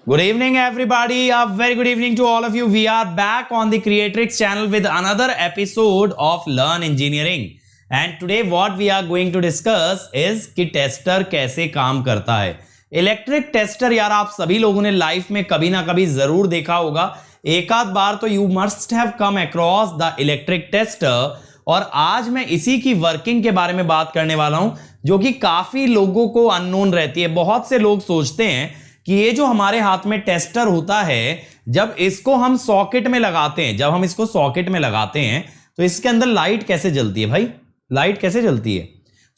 Good evening, everybody. A very good evening to all of you. We are back on the Creatrix channel with another episode of Learn Engineering. And today what we are going to discuss is कि tester कैसे काम करता है। Electric tester यार आप सभी लोगों ने लाइफ में कभी ना कभी जरूर देखा होगा, एक आध बार तो you must have come across the electric tester. और आज मैं इसी की वर्किंग के बारे में बात करने वाला हूं, जो कि काफी लोगों को अननोन रहती है। बहुत से लोग सोचते हैं कि ये जो हमारे हाथ में टेस्टर होता है, जब इसको हम सॉकेट में लगाते हैं, तो इसके अंदर लाइट कैसे जलती है भाई, लाइट कैसे जलती है।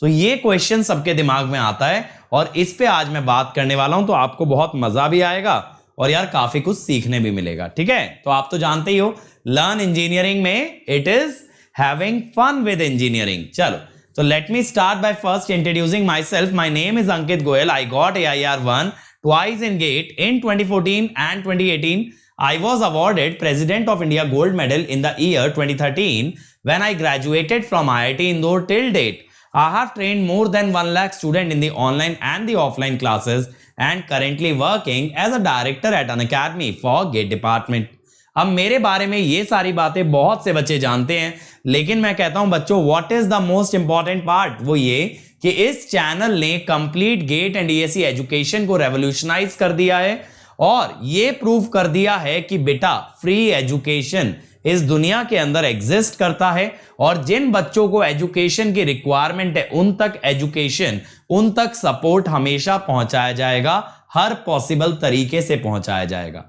तो ये क्वेश्चन सबके दिमाग में आता है और इस पे आज मैं बात करने वाला हूं। तो आपको बहुत मजा भी आएगा और यार काफी कुछ सीखने भी मिलेगा, ठीक है। तो आप तो जानते ही हो लर्न इंजीनियरिंग में it is having fun with engineering. चलो तो let me start by first introducing myself. My name is Ankit Goyal. I got AIR 1 twice in GATE in 2014 and 2018. I was awarded President of India Gold Medal in the year 2013 when I graduated from IIT Indore till date. I have trained more than 1 lakh students in the online and the offline classes and currently working as a director at an academy for GATE department. अब मेरे बारे में ये सारी बातें बहुत से बच्चे जानते हैं, लेकिन मैं कहता हूं बच्चों what is the most important part, वो ये कि इस चैनल ने complete GATE and ESE education को रेवोल्यूशनाइज कर दिया है और ये प्रूव कर दिया है कि बेटा फ्री एजुकेशन इस दुनिया के अंदर एग्जिस्ट करता है और जिन बच्चों को एजुकेशन की रिक्वायरमेंट है उन तक एजुकेशन, उन तक सपोर्ट हमेशा पहुंचाया जाएगा, हर पॉसिबल तरीके से पहुंचाया जाएगा।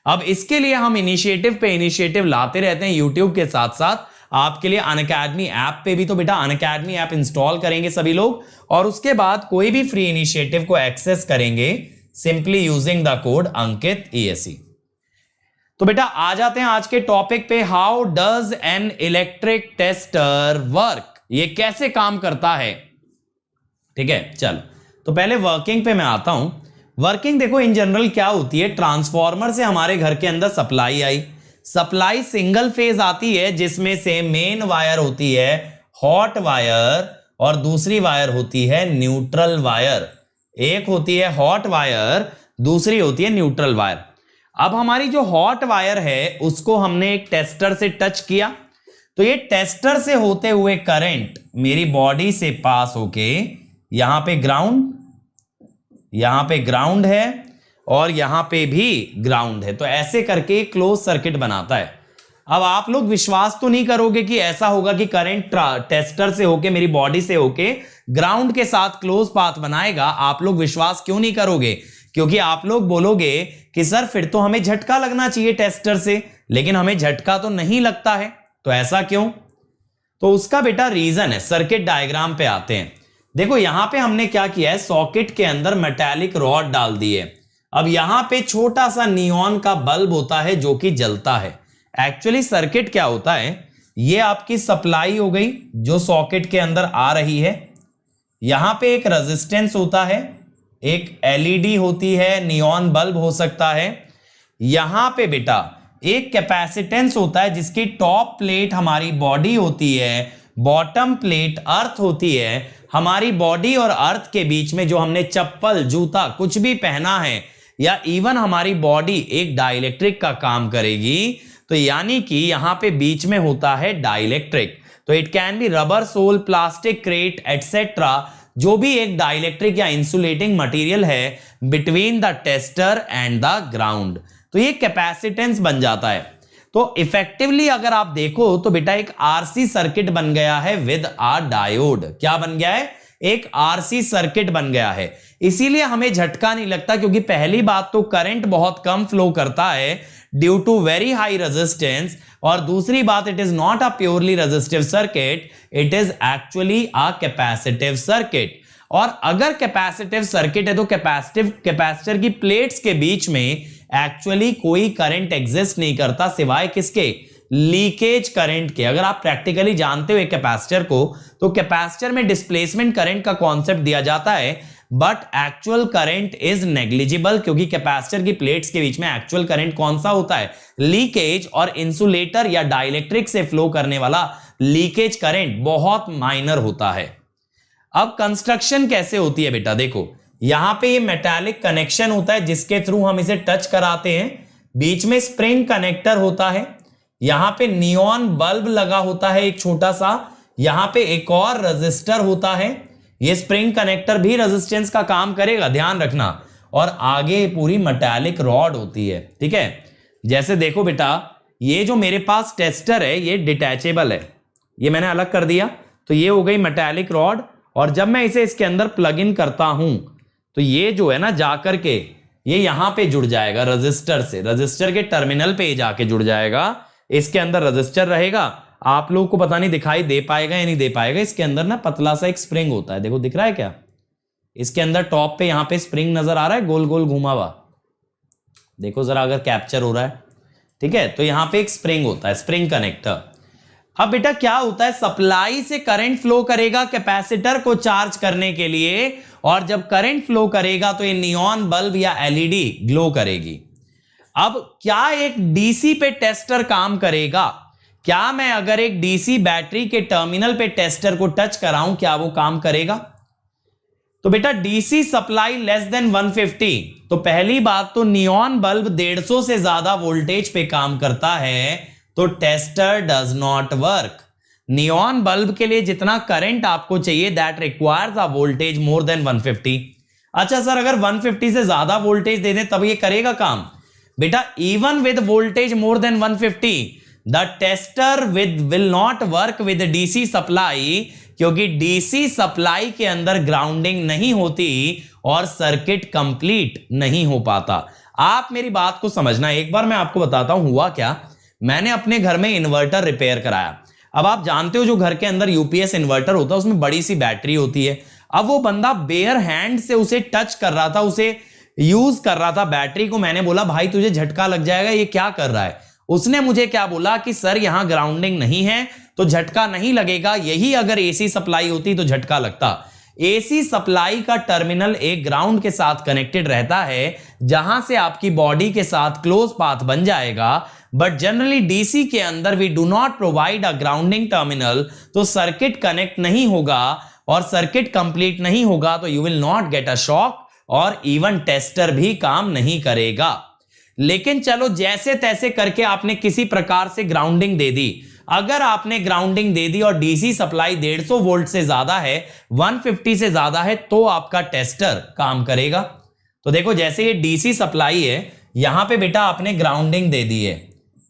अब इसके लिए हम इनिशिएटिव पे इनिशिएटिव लाते रहते हैं यूट्यूब के साथ साथ। आपके लिए अनअकैडमी ऐप पे भी तो बेटा अनअकैडमी ऐप इंस्टॉल करेंगे सभी लोग और उसके बाद कोई भी फ्री इनिशिएटिव को एक्सेस करेंगे simply using the code Ankit ESE। तो बेटा आ जाते हैं आज के टॉपिक पे। How does an electric tester work, ये कैसे काम करता है, ठीक है। चल तो पहले वर्किंग पे मैं आता हूं। वर्किंग देखो इन जनरल क्या होती है, ट्रांसफॉर्मर से हमारे घर के अंदर supply I, supply single phase आती है जिसमें से मेन वायर होती है हॉट वायर और दूसरी वायर होती है न्यूट्रल वायर। एक होती है हॉट वायर, दूसरी होती है न्यूट्रल वायर। अब हमारी जो हॉट वायर है उसको हमने एक टेस्टर से टच किया, तो ये टेस्टर से होते हुए करंट मेरी बॉडी से पास होके यहां पे ग्राउंड है और यहां पे भी ग्राउंड है, तो ऐसे करके क्लोज सर्किट बनाता है। अब आप लोग विश्वास तो नहीं करोगे कि ऐसा होगा कि करंट टेस्टर से होके मेरी बॉडी से होके ग्राउंड के साथ क्लोज पाथ बनाएगा। आप लोग विश्वास क्यों नहीं करोगे, क्योंकि आप लोग बोलोगे कि सर फिर तो हमें झटका लगना चाहिए टेस्टर से, लेकिन हमें झटका तो नहीं लगता है, तो ऐसा क्यों। तो उसका बेटा रीजन है, सर्किट डायग्राम पे आते हैं। देखो यहां पे हमने क्या किया है, सॉकेट के अंदर मेटालिक रॉड डाल दी है। अब यहां पे छोटा सा नियॉन का बल्ब होता है जो कि जलता है। एक्चुअली सर्किट क्या होता है, ये आपकी सप्लाई हो गई जो सॉकेट के अंदर आ रही है, यहां पे एक रेजिस्टेंस होता है, एक LED होती है, नियॉन बल्ब हो सकता है, यहां पे बेटा एक कैपेसिटेंस होता है जिसकी टॉप प्लेट हमारी बॉडी होती है, बॉटम प्लेट अर्थ होती है। हमारी बॉडी और अर्थ के बीच में जो हमने चप्पल, जूता कुछ भी पहना है या इवन हमारी बॉडी एक डाइलेक्ट्रिक का काम करेगी, तो यानी कि यहां पे बीच में होता है डाइलेक्ट्रिक। तो it can be rubber, sole, plastic, crate etcetera, जो भी एक डाइलेक्ट्रिक या इंसुलेटिंग मटेरियल है between the tester and the ground, तो ये कैपेसिटेंस बन जाता है। तो इफेक्टिवली अगर आप देखो तो बेटा एक RC सर्किट बन गया है विद आ डायोड। क्या बन गया है, एक RC सर्किट बन गया है। इसीलिए हमें झटका नहीं लगता, क्योंकि पहली बात तो करंट बहुत कम फ्लो करता है due to very high resistance, और दूसरी बात it is not a purely resistive circuit, it is actually a capacitive circuit. और अगर कैपेसिटिव सर्किट है तो कैपेसिटर की प्लेट्स के बीच में एक्चुअली कोई करंट एग्जिस्ट नहीं करता सिवाय किसके, लीकेज करंट के। अगर आप प्रैक्टिकली जानते हो एक कैपेसिटर को, तो कैपेसिटर में डिस्प्लेसमेंट करंट का कॉन्सेप्ट दिया जाता है, but actual current is negligible, क्योंकि कैपेसिटर की प्लेट्स के बीच में एक्चुअल करंट कौन सा होता है, लीकेज। और इंसुलेटर या डाइलेक्ट्रिक से फ्लो करने वाला लीकेज करंट बहुत माइनर होता है। अब कंस्ट्रक्शन कैसे होती है बेटा, देखो यहां पे ये मेटालिक कनेक्शन होता है जिसके थ्रू हम इसे टच कराते हैं। बीच में स्प्रिंग कनेक्टर होता है, यहां पे नियॉन बल्ब लगा होता है एक छोटा सा, यहां पे एक और रेजिस्टर होता है। ये स्प्रिंग कनेक्टर भी रेजिस्टेंस का काम करेगा, ध्यान रखना। और आगे पूरी मेटालिक रॉड होती है, ठीक है। जैसे देखो बेटा, ये जो मेरे पास टेस्टर है ये डिटैचेबल है, ये मैंने अलग कर दिया, तो ये हो गई मेटालिक रॉड। और जब मैं इसे इसके अंदर प्लग इन करता हूं तो ये जो है ना जाकर के ये यहां पे जुड़ जाएगा रजिस्टर से, रजिस्टर के टर्मिनल पे जाके जुड़ जाएगा। इसके अंदर रजिस्टर रहेगा। आप लोगों को पता नहीं दिखाई दे पाएगा या नहीं दे पाएगा, इसके अंदर ना पतला सा एक स्प्रिंग होता है, देखो दिख रहा है क्या? इसके अंदर टॉप पे यहां पे स्प्रिंग नजर आ रहा है, गोल गोल घुमा हुआ, देखो जरा अगर कैप्चर हो रहा है, ठीक है। तो यहां पे एक स्प्रिंग होता है, स्प्रिंग कनेक्टर। अब बेटा क्या होता है, सप्लाई से करंट फ्लो करेगा कैपेसिटर को चार्ज करने के लिए, और जब करंट फ्लो करेगा तो ये नियॉन बल्ब या एलईडी ग्लो करेगी। अब क्या एक डीसी पे टेस्टर काम करेगा? क्या मैं अगर एक डीसी बैटरी के टर्मिनल पे टेस्टर को टच कराऊं, क्या वो काम करेगा? तो बेटा डीसी सप्लाई लेस देन 150, तो पहली बात तो नियॉन बल्ब 150 से ज्यादा वोल्टेज पे काम करता है, तो tester does not work. Neon bulb के लिए जितना करंट आपको चाहिए that requires a voltage more than 150। अच्छा सर, अगर 150 से ज्यादा वोल्टेज दे दें तब ये करेगा काम? बेटा even with voltage more than 150 the tester will not work with DC supply, क्योंकि डीसी सप्लाई के अंदर ग्राउंडिंग नहीं होती और सर्किट कंप्लीट नहीं हो पाता। आप मेरी बात को समझना, एक बार मैं आपको बताता हूं हुआ क्या। मैंने अपने घर में इन्वर्टर रिपेयर कराया। अब आप जानते हो जो घर के अंदर यूपीएस इन्वर्टर होता है उसमें बड़ी सी बैटरी होती है। अब वो बंदा बेयर हैंड से उसे टच कर रहा था, उसे यूज कर रहा था बैटरी को। मैंने बोला भाई तुझे झटका लग जाएगा, ये क्या कर रहा है? उसने मुझे क्या बोला कि सर यहां ग्राउंडिंग नहीं है तो झटका नहीं लगेगा, यही अगर एसी सप्लाई होती तो झटका लगता। एसी सप्लाई का टर्मिनल एक ग्राउंड के साथ कनेक्टेड रहता है जहां से आपकी बॉडी के साथ क्लोज पाथ बन जाएगा, बट जनरली डीसी के अंदर we do not provide a grounding terminal, तो सर्किट कनेक्ट नहीं होगा और सर्किट कंप्लीट नहीं होगा तो you will not get a shock और इवन टेस्टर भी काम नहीं करेगा। लेकिन चलो जैसे तैसे करके आपने किसी प्रकार से ग्राउंडिंग दे दी। अगर आपने ग्राउंडिंग दे दी और डीसी सप्लाई 150 वोल्ट से ज्यादा है, 150 से ज्यादा है, तो आपका टेस्टर काम करेगा। तो देखो जैसे ये डीसी सप्लाई है, यहां पे बेटा आपने ग्राउंडिंग दे दी है।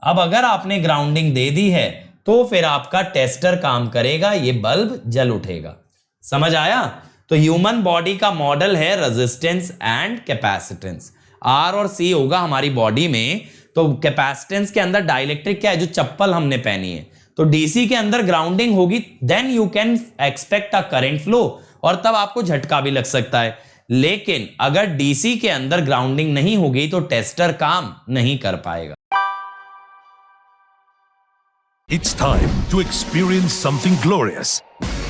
अब अगर आपने ग्राउंडिंग दे दी है तो फिर आपका टेस्टर काम करेगा, ये बल्ब जल उठेगा। समझ आया? तो ह्यूमन बॉडी का मॉडल है रेजिस्टेंस एंड कैपेसिटेंस। आर और सी होगा हमारी बॉडी में। तो कैपेसिटेंस के अंदर डाइलेक्ट्रिक क्या है, जो चप्पल हमने पहनी है, तो डीसी के अंदर ग्राउंडिंग होगी, then you can expect a current flow, और तब आपको झटका भी लग सकता है। लेकिन अगर डीसी के अंदर ग्राउंडिंग नहीं होगी तो टेस्टर काम नहीं कर पाएगा। It's time to experience something glorious.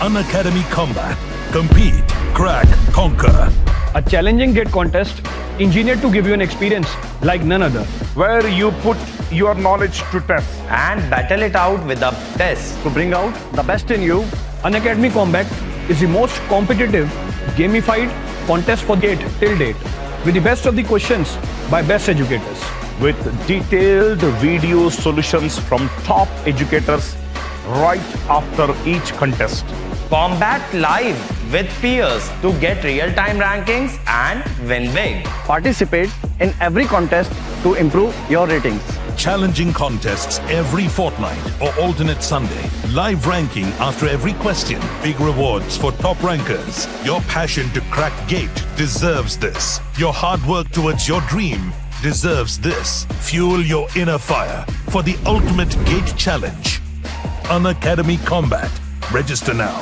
Unacademy Combat. Compete, crack, conquer. A challenging gate contest engineered to give you an experience like none other. Where you put your knowledge to test. And battle it out with a test. To bring out the best in you, Unacademy Combat is the most competitive, gamified contest for gate till date, with the best of the questions by best educators. With detailed video solutions from top educators right after each contest. Combat live with peers to get real-time rankings and win big. Participate in every contest to improve your ratings. Challenging contests every fortnight or alternate Sunday. Live ranking after every question. Big rewards for top rankers. Your passion to crack gate deserves this. Your hard work towards your dream deserves this. Fuel your inner fire for the ultimate gate challenge. Unacademy Combat. Register now.